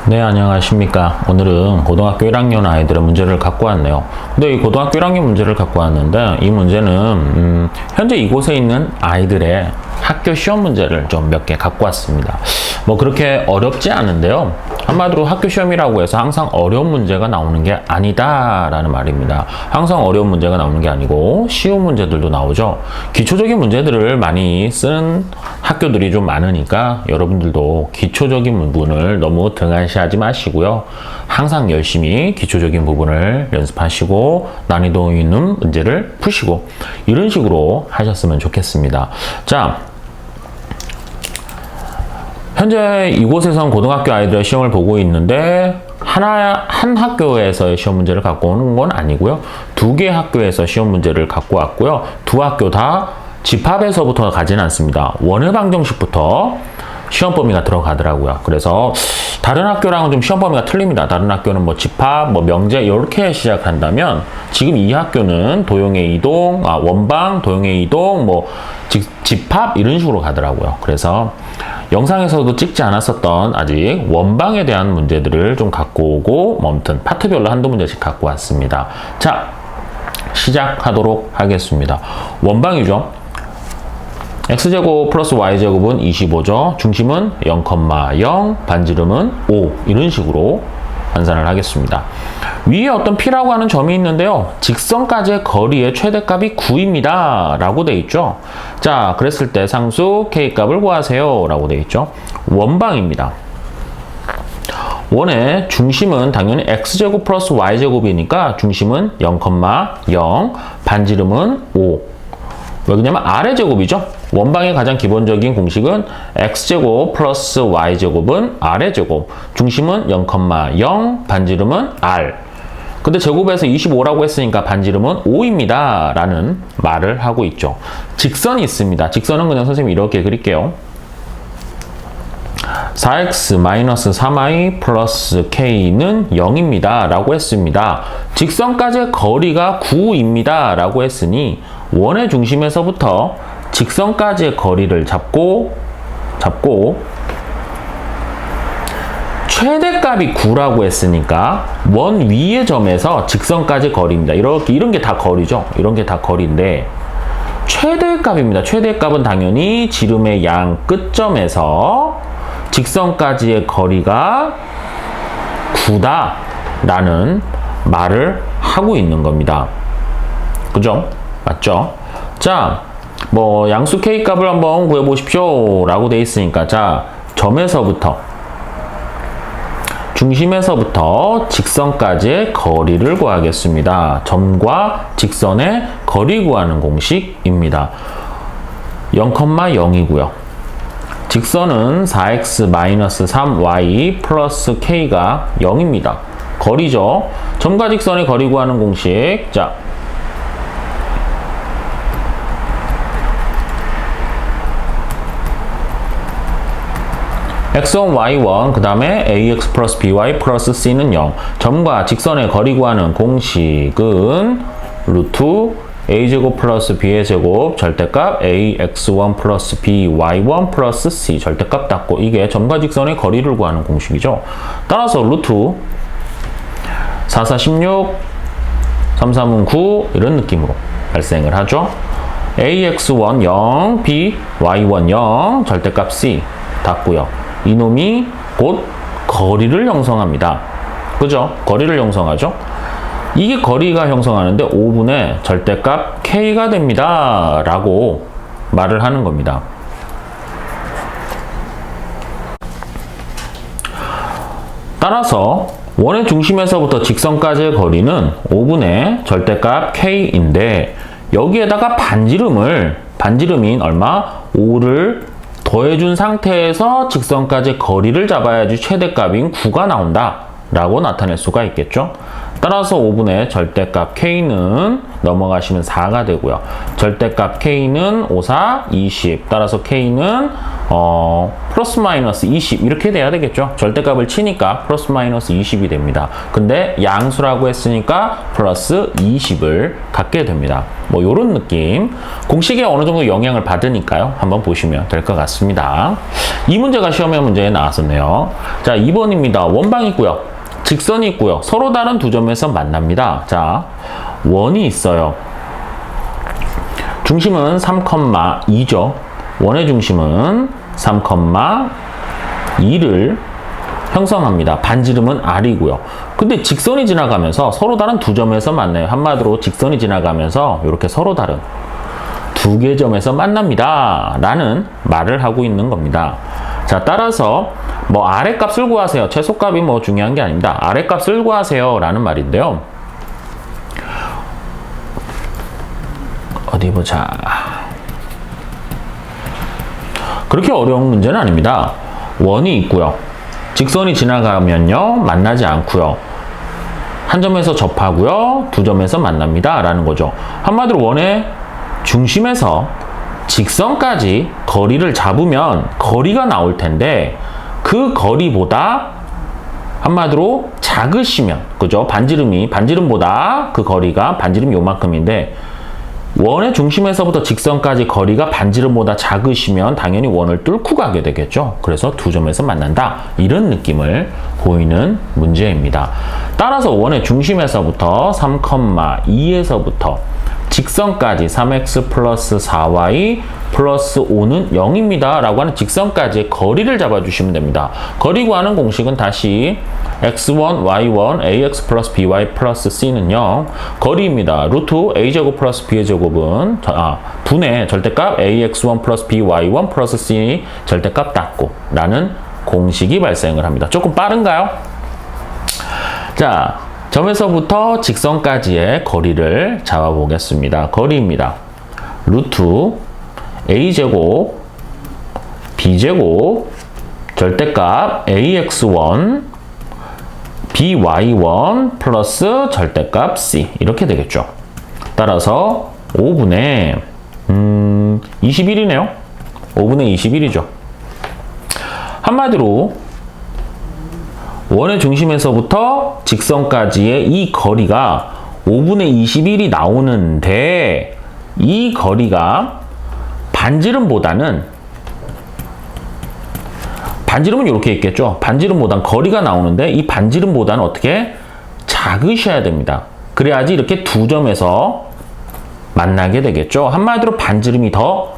네, 안녕하십니까. 오늘은 고등학교 1학년 아이들의 문제를 갖고 왔네요. 근데 이 고등학교 1학년 문제를 갖고 왔는데 이 문제는 현재 이곳에 있는 아이들의 학교 시험 문제를 좀 몇 개 갖고 왔습니다. 뭐 그렇게 어렵지 않은데요. 한마디로 학교 시험이라고 해서 항상 어려운 문제가 나오는 게 아니다라는 말입니다. 항상 어려운 문제가 나오는 게 아니고 쉬운 문제들도 나오죠. 기초적인 문제들을 많이 쓰는 학교들이 좀 많으니까 여러분들도 기초적인 부분을 너무 등한시하지 마시고요. 항상 열심히 기초적인 부분을 연습하시고 난이도 있는 문제를 푸시고 이런 식으로 하셨으면 좋겠습니다. 자, 현재 이곳에선 고등학교 아이들의 시험을 보고 있는데 한 학교에서의 시험 문제를 갖고 오는 건 아니고요. 두 개 학교에서 시험 문제를 갖고 왔고요. 두 학교 다 집합에서부터 가지는 않습니다. 원회 방정식부터 시험 범위가 들어가더라고요. 그래서 다른 학교랑은 좀 시험 범위가 틀립니다. 다른 학교는 뭐 집합, 뭐 명제 이렇게 시작한다면 지금 이 학교는 도형의 이동, 원방, 도형의 이동, 뭐 집합 이런 식으로 가더라고요. 그래서 영상에서도 찍지 않았었던 아직 원방에 대한 문제들을 좀 갖고 오고 뭐 아무튼 파트별로 한두 문제씩 갖고 왔습니다. 자, 시작하도록 하겠습니다. 원방이죠. x제곱 플러스 y제곱은 25죠. 중심은 0,0, 반지름은 5 이런 식으로 환산을 하겠습니다. 위에 어떤 p라고 하는 점이 있는데요. 직선까지의 거리의 최대값이 9입니다. 라고 돼 있죠. 자, 그랬을 때 상수 k값을 구하세요. 라고 돼 있죠. 원방입니다. 원의 중심은 당연히 x제곱 플러스 y제곱이니까 중심은 0,0, 반지름은 5. 왜 그러냐면 아래 제곱이죠. 원방의 가장 기본적인 공식은 x제곱 플러스 y제곱은 아래 제곱, 중심은 0,0, 반지름은 r. 근데 제곱에서 25라고 했으니까 반지름은 5입니다. 라는 말을 하고 있죠. 직선이 있습니다. 직선은 그냥 선생님이 이렇게 그릴게요. 4x-3y 플러스 k는 0입니다. 라고 했습니다. 직선까지의 거리가 9입니다. 라고 했으니 원의 중심에서부터 직선까지의 거리를 잡고 최대값이 9라고 했으니까 원 위의 점에서 직선까지 거리입니다. 이런 게 다 거리죠. 이런 게 다 거리인데 최대값입니다. 최대값은 당연히 지름의 양 끝점에서 직선까지의 거리가 9다 라는 말을 하고 있는 겁니다. 그죠? 맞죠? 자, 뭐 양수 k 값을 한번 구해보십시오 라고 돼 있으니까 자, 점에서부터 중심에서부터 직선까지의 거리를 구하겠습니다. 점과 직선의 거리 구하는 공식입니다. 0,0이고요. 직선은 4x-3y 플러스 k가 0입니다. 거리죠. 점과 직선의 거리 구하는 공식. 자, x1, y1, 그 다음에 ax 플러스 by 플러스 c는 0. 점과 직선의 거리 구하는 공식은 루트 a제곱 플러스 b의 제곱 절대값 ax1 플러스 by1 플러스 c 절대값 닫고 이게 점과 직선의 거리를 구하는 공식이죠. 따라서 루트 4, 4, 16, 3, 3은 9 이런 느낌으로 발생을 하죠. ax1 0, by1 0 절대값 c 닫고요. 이놈이 곧 거리를 형성합니다. 그죠? 거리를 형성하죠? 이게 거리가 형성하는데 5분의 절대값 k가 됩니다. 라고 말을 하는 겁니다. 따라서 원의 중심에서부터 직선까지의 거리는 5분의 절대값 k인데 여기에다가 반지름인 얼마? 5를 더해준 상태에서 직선까지 거리를 잡아야지 최대값인 9가 나온다 라고 나타낼 수가 있겠죠. 따라서 5분의 절대값 K는 넘어가시면 4가 되고요. 절대값 K는 5, 4, 20. 따라서 K는 플러스 마이너스 20 이렇게 돼야 되겠죠. 절대값을 치니까 플러스 마이너스 20이 됩니다. 근데 양수라고 했으니까 플러스 20을 갖게 됩니다. 뭐 요런 느낌. 공식에 어느 정도 영향을 받으니까요. 한번 보시면 될 것 같습니다. 이 문제가 시험의 문제에 나왔었네요. 자, 2번입니다. 원방이 있고요. 직선이 있고요. 서로 다른 두 점에서 만납니다. 자, 원이 있어요. 중심은 3,2죠. 원의 중심은 3,2를 형성합니다. 반지름은 R이고요. 근데 직선이 지나가면서 서로 다른 두 점에서 만나요. 한마디로 직선이 지나가면서 이렇게 서로 다른 두 개 점에서 만납니다. 라는 말을 하고 있는 겁니다. 자, 따라서 뭐 아래값을 구하세요. 최소값이 뭐 중요한 게 아닙니다. 아래값을 구하세요. 라는 말인데요. 어디 보자. 그렇게 어려운 문제는 아닙니다. 원이 있고요. 직선이 지나가면요. 만나지 않고요. 한 점에서 접하고요. 두 점에서 만납니다. 라는 거죠. 한마디로 원의 중심에서 직선까지 거리를 잡으면 거리가 나올 텐데 그 거리보다 한마디로 작으시면, 그죠? 반지름보다 그 거리가 반지름이 요만큼인데 원의 중심에서부터 직선까지 거리가 반지름보다 작으시면 당연히 원을 뚫고 가게 되겠죠. 그래서 두 점에서 만난다. 이런 느낌을 보이는 문제입니다. 따라서 원의 중심에서부터 3,2에서부터 직선까지 3x 플러스 4y 플러스 5는 0입니다. 라고 하는 직선까지의 거리를 잡아주시면 됩니다. 거리 구하는 공식은 다시 x1, y1, ax 플러스 by 플러스 c는 0. 거리입니다. 루트 a제곱 플러스 b의 제곱은 분의 절대값 ax1 플러스 by1 플러스 c 절대값 닫고 라는 공식이 발생을 합니다. 조금 빠른가요? 자, 점에서부터 직선까지의 거리를 잡아보겠습니다. 거리입니다. 루트 a제곱 b제곱 절대값 ax1 by1 플러스 절대값 c 이렇게 되겠죠. 따라서 5분의 21이네요. 5분의 21이죠. 한마디로 원의 중심에서부터 직선까지의 이 거리가 5분의 21이 나오는데 이 거리가 반지름은 이렇게 있겠죠. 반지름보단 거리가 나오는데 이 반지름보다는 어떻게 작으셔야 됩니다. 그래야지 이렇게 두 점에서 만나게 되겠죠. 한마디로 반지름이 더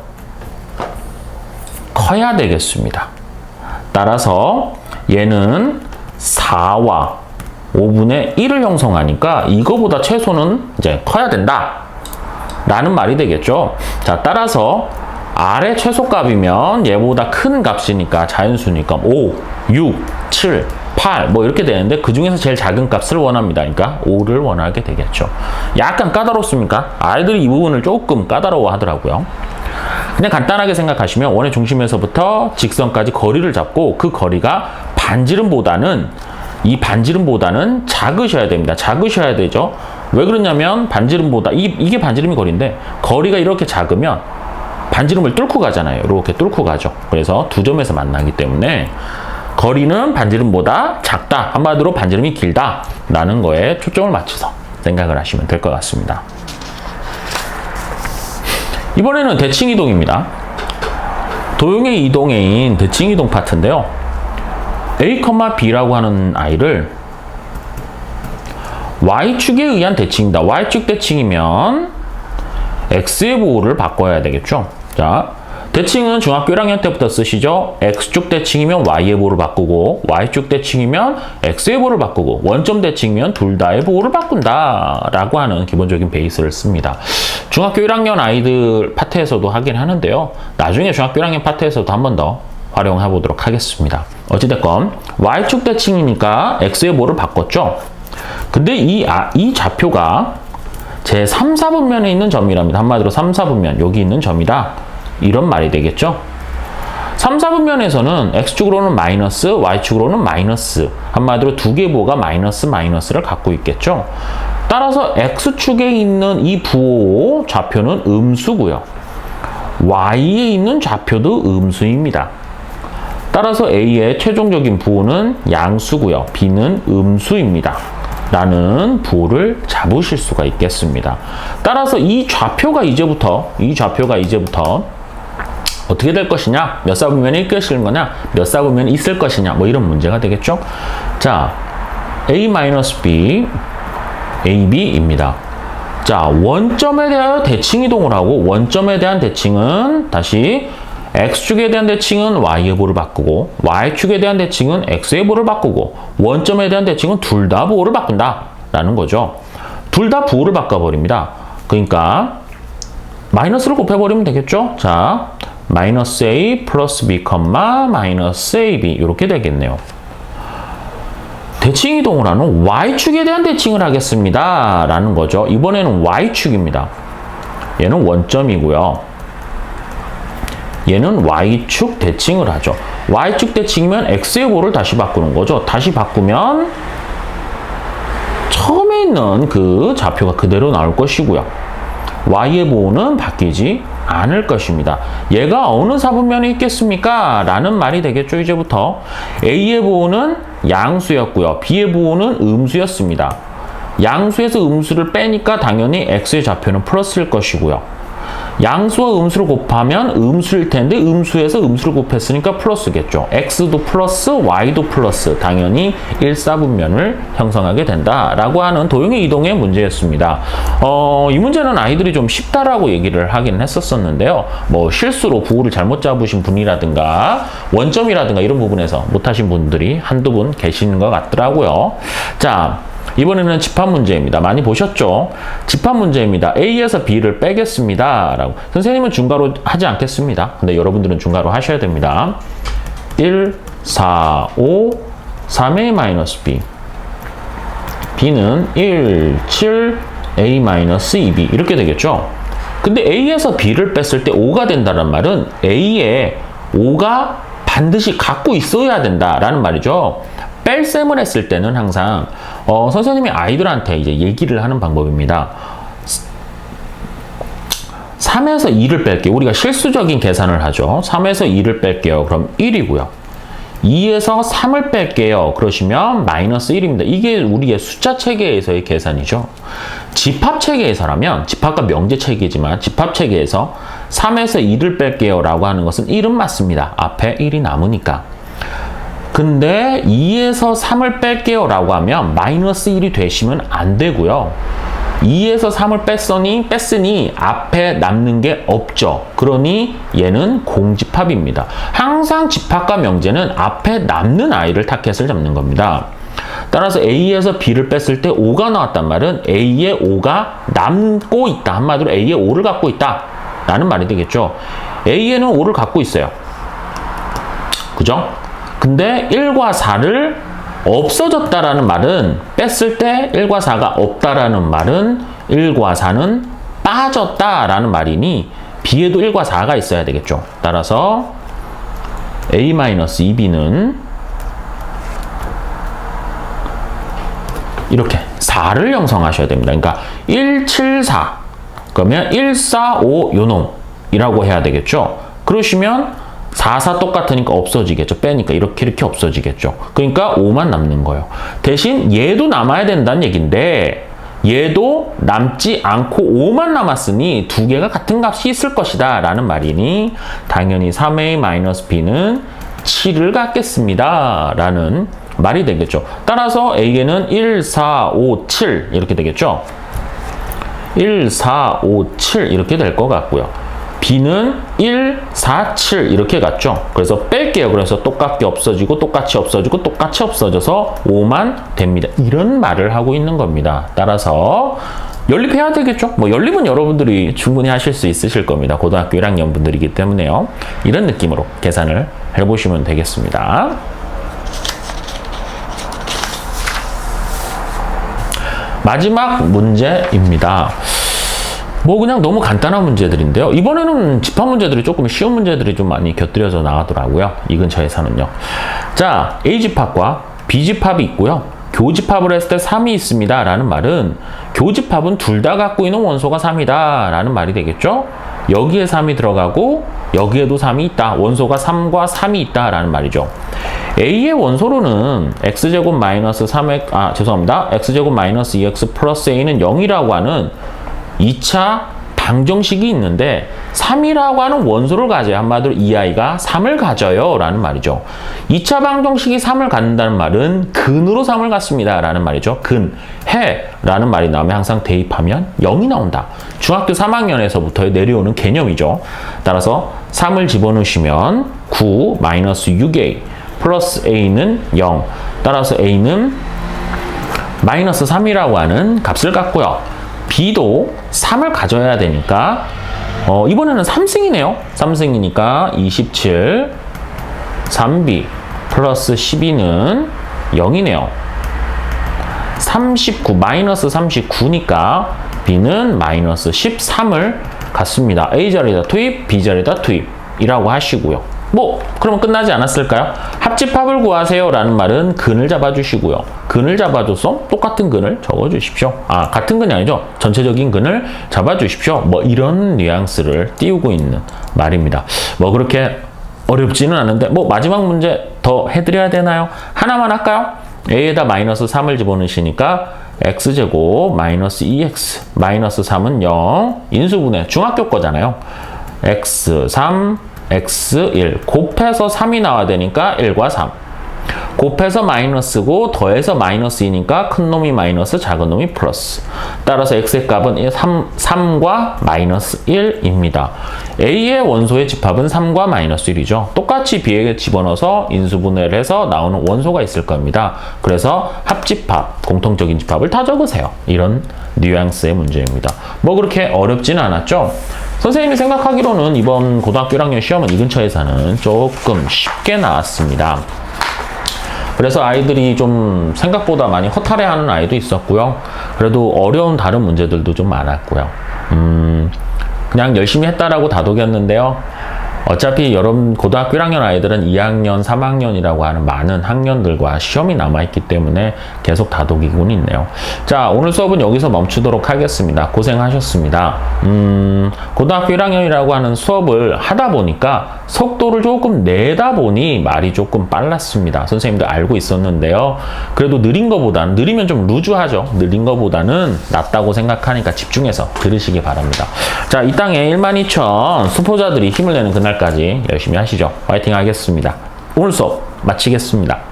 커야 되겠습니다. 따라서 얘는 4와 5분의 1을 형성하니까 이거보다 최소는 이제 커야 된다 라는 말이 되겠죠. 자, 따라서 R의 최소값이면 얘보다 큰 값이니까 자연수니까 5, 6, 7, 8 뭐 이렇게 되는데 그 중에서 제일 작은 값을 원합니다. 그러니까 5를 원하게 되겠죠. 약간 까다롭습니까? 아이들이 이 부분을 조금 까다로워 하더라고요. 그냥 간단하게 생각하시면 원의 중심에서부터 직선까지 거리를 잡고 그 거리가 반지름보다는 작으셔야 됩니다. 작으셔야 되죠. 왜 그러냐면 반지름보다 이게 반지름이 거리인데 거리가 이렇게 작으면 반지름을 뚫고 가잖아요. 이렇게 뚫고 가죠. 그래서 두 점에서 만나기 때문에 거리는 반지름보다 작다. 한마디로 반지름이 길다. 라는 거에 초점을 맞춰서 생각을 하시면 될 것 같습니다. 이번에는 대칭이동입니다. 도형의 이동해인 대칭이동 파트인데요. A, B라고 하는 아이를 Y축에 의한 대칭이다. Y축 대칭이면 X의 보호를 바꿔야 되겠죠. 자, 대칭은 중학교 1학년 때부터 쓰시죠. X축 대칭이면 Y의 보호를 바꾸고 Y축 대칭이면 X의 보호를 바꾸고 원점 대칭이면 둘 다의 보호를 바꾼다 라고 하는 기본적인 베이스를 씁니다. 중학교 1학년 아이들 파트에서도 하긴 하는데요. 나중에 중학교 1학년 파트에서도 한 번 더 활용해 보도록 하겠습니다. 어찌됐건 Y축 대칭이니까 X의 보호를 바꿨죠. 근데 이 좌표가 제 3, 4분면에 있는 점이랍니다. 한마디로 3, 4분면 여기 있는 점이다. 이런 말이 되겠죠. 3, 4분면에서는 x축으로는 마이너스, y축으로는 마이너스. 한마디로 두 개 부호가 마이너스를 갖고 있겠죠. 따라서 x축에 있는 이 부호 좌표는 음수고요. y에 있는 좌표도 음수입니다. 따라서 a의 최종적인 부호는 양수고요. b는 음수입니다. 라는 부호를 잡으실 수가 있겠습니다. 따라서 이 좌표가 이제부터 어떻게 될 것이냐, 몇 사분면이 있을 거냐, 몇 사분면이 있을 것이냐, 뭐 이런 문제가 되겠죠. 자, a-b, ab입니다. 자, 원점에 대하여 대칭이동을 하고, 원점에 대한 대칭은 다시 x축에 대한 대칭은 y의 부호를 바꾸고, y축에 대한 대칭은 x의 부호를 바꾸고, 원점에 대한 대칭은 둘 다 부호를 바꾼다 라는 거죠. 둘 다 부호를 바꿔버립니다. 그러니까 마이너스를 곱해버리면 되겠죠. 자, 마이너스 a 플러스 b, 마이너스 ab 이렇게 되겠네요. 대칭 이동을 하는 y축에 대한 대칭을 하겠습니다 라는 거죠. 이번에는 y축입니다. 얘는 원점이고요. 얘는 y축 대칭을 하죠. y축 대칭이면 x의 부호를 다시 바꾸는 거죠. 다시 바꾸면 처음에 있는 그 좌표가 그대로 나올 것이고요. y의 부호는 바뀌지 않을 것입니다. 얘가 어느 사분면에 있겠습니까? 라는 말이 되겠죠. 이제부터 a의 부호는 양수였고요. b의 부호는 음수였습니다. 양수에서 음수를 빼니까 당연히 x의 좌표는 플러스일 것이고요. 양수와 음수를 곱하면 음수일 텐데 음수에서 음수를 곱했으니까 플러스겠죠. x도 플러스, y도 플러스. 당연히 1사분면을 형성하게 된다라고 하는 도형의 이동의 문제였습니다. 이 문제는 아이들이 좀 쉽다라고 얘기를 하긴 했었었는데요. 뭐 실수로 부호를 잘못 잡으신 분이라든가 원점이라든가 이런 부분에서 못하신 분들이 한두 분 계시는 것 같더라고요. 자, 이번에는 집합 문제입니다. 많이 보셨죠? 집합 문제입니다. A에서 B를 빼겠습니다. 라고. 선생님은 중괄호 하지 않겠습니다. 근데 여러분들은 중괄호 하셔야 됩니다. 1, 4, 5, 3A-B. B는 1, 7, A-2B. 이렇게 되겠죠? 근데 A에서 B를 뺐을 때 5가 된다는 말은 A에 5가 반드시 갖고 있어야 된다라는 말이죠. 뺄셈을 했을 때는 항상 선생님이 아이들한테 이제 얘기를 하는 방법입니다. 3에서 2를 뺄게요. 우리가 실수적인 계산을 하죠. 3에서 2를 뺄게요. 그럼 1이고요. 2에서 3을 뺄게요. 그러시면 마이너스 1입니다. 이게 우리의 숫자 체계에서의 계산이죠. 집합 체계에서라면, 집합과 명제 체계지만 집합 체계에서 3에서 2를 뺄게요 라고 하는 것은 1은 맞습니다. 앞에 1이 남으니까. 근데 2에서 3을 뺄게요 라고 하면 마이너스 1이 되시면 안 되고요. 2에서 3을 뺐으니 앞에 남는 게 없죠. 그러니 얘는 공집합입니다. 항상 집합과 명제는 앞에 남는 아이를 타켓을 잡는 겁니다. 따라서 A에서 B를 뺐을 때 5가 나왔단 말은 A에 5가 남고 있다. 한마디로 A에 5를 갖고 있다 라는 말이 되겠죠. A에는 5를 갖고 있어요. 그죠? 근데 1과 4를 없어졌다라는 말은, 뺐을 때 1과 4가 없다라는 말은 1과 4는 빠졌다라는 말이니 B에도 1과 4가 있어야 되겠죠. 따라서 A-2B는 이렇게 4를 형성하셔야 됩니다. 그러니까 1, 7, 4 그러면 1, 4, 5 요놈이라고 해야 되겠죠. 그러시면 4, 4 똑같으니까 없어지겠죠. 빼니까 이렇게 없어지겠죠. 그러니까 5만 남는 거예요. 대신 얘도 남아야 된다는 얘기인데 얘도 남지 않고 5만 남았으니 두 개가 같은 값이 있을 것이다 라는 말이니 당연히 3A-B는 7을 갖겠습니다 라는 말이 되겠죠. 따라서 A에는 1, 4, 5, 7 이렇게 되겠죠. 1, 4, 5, 7 이렇게 될 것 같고요. B는 1, 4, 7 이렇게 갔죠. 그래서 뺄게요. 그래서 똑같게 없어지고 똑같이 없어지고 똑같이 없어져서 5만 됩니다. 이런 말을 하고 있는 겁니다. 따라서 연립해야 되겠죠. 뭐 연립은 여러분들이 충분히 하실 수 있으실 겁니다. 고등학교 1학년 분들이기 때문에요. 이런 느낌으로 계산을 해보시면 되겠습니다. 마지막 문제입니다. 뭐 그냥 너무 간단한 문제들인데요. 이번에는 집합 문제들이 조금 쉬운 문제들이 좀 많이 곁들여져 나가더라고요. 이 근처에서는요. 자, A집합과 B집합이 있고요. 교집합을 했을 때 3이 있습니다. 라는 말은 교집합은 둘 다 갖고 있는 원소가 3이다. 라는 말이 되겠죠? 여기에 3이 들어가고 여기에도 3이 있다. 원소가 3과 3이 있다. 라는 말이죠. A의 원소로는 x제곱 마이너스 3x, 죄송합니다. x제곱 마이너스 2x 플러스 a는 0이라고 하는 2차 방정식이 있는데 3이라고 하는 원소를 가져야 한마디로 이 아이가 3을 가져요 라는 말이죠. 2차 방정식이 3을 갖는다는 말은 근으로 3을 갖습니다 라는 말이죠. 근, 해 라는 말이 나오면 항상 대입하면 0이 나온다. 중학교 3학년에서부터 내려오는 개념이죠. 따라서 3을 집어넣으시면 9 마이너스 6a 플러스 a는 0. 따라서 a는 마이너스 3이라고 하는 값을 갖고요. b도 3을 가져야 되니까 이번에는 3승이네요. 3승이니까 27 3b 플러스 12는 0이네요. 39 마이너스 39니까 b는 마이너스 13을 갖습니다. a 자리에다 투입, b 자리에다 투입이라고 하시고요. 뭐 그러면 끝나지 않았을까요? 합집합을 구하세요 라는 말은 근을 잡아주시고요. 근을 잡아줘서 똑같은 근을 적어주십시오. 같은 근이 아니죠. 전체적인 근을 잡아주십시오. 뭐 이런 뉘앙스를 띄우고 있는 말입니다. 뭐 그렇게 어렵지는 않은데 뭐 마지막 문제 더 해드려야 되나요? 하나만 할까요? a에다 마이너스 3을 집어넣으시니까 x제곱 마이너스 2x 마이너스 3은 0 인수분해 중학교 거잖아요. x3 x1 곱해서 3이 나와야 되니까 1과 3 곱해서 마이너스고 더해서 마이너스 2니까 큰 놈이 마이너스 작은 놈이 플러스 따라서 x의 값은 3과 마이너스 1입니다. a의 원소의 집합은 3과 마이너스 1이죠. 똑같이 b에게 집어넣어서 인수분해를 해서 나오는 원소가 있을 겁니다. 그래서 합집합, 공통적인 집합을 다 적으세요. 이런 뉘앙스의 문제입니다. 뭐 그렇게 어렵지는 않았죠? 선생님이 생각하기로는 이번 고등학교 1학년 시험은 이 근처에서는 조금 쉽게 나왔습니다. 그래서 아이들이 좀 생각보다 많이 허탈해하는 아이도 있었고요. 그래도 어려운 다른 문제들도 좀 많았고요. 그냥 열심히 했다라고 다독였는데요. 어차피 여러분 고등학교 1학년 아이들은 2학년, 3학년이라고 하는 많은 학년들과 시험이 남아있기 때문에 계속 다독이곤 있네요. 자, 오늘 수업은 여기서 멈추도록 하겠습니다. 고생하셨습니다. 고등학교 1학년이라고 하는 수업을 하다 보니까 속도를 조금 내다 보니 말이 조금 빨랐습니다. 선생님도 알고 있었는데요. 그래도 느린 거보다는, 느리면 좀 루즈하죠. 느린 거보다는 낫다고 생각하니까 집중해서 들으시기 바랍니다. 자, 이 땅에 12,000 수포자들이 힘을 내는 그날까지 열심히 하시죠. 화이팅 하겠습니다. 오늘 수업 마치겠습니다.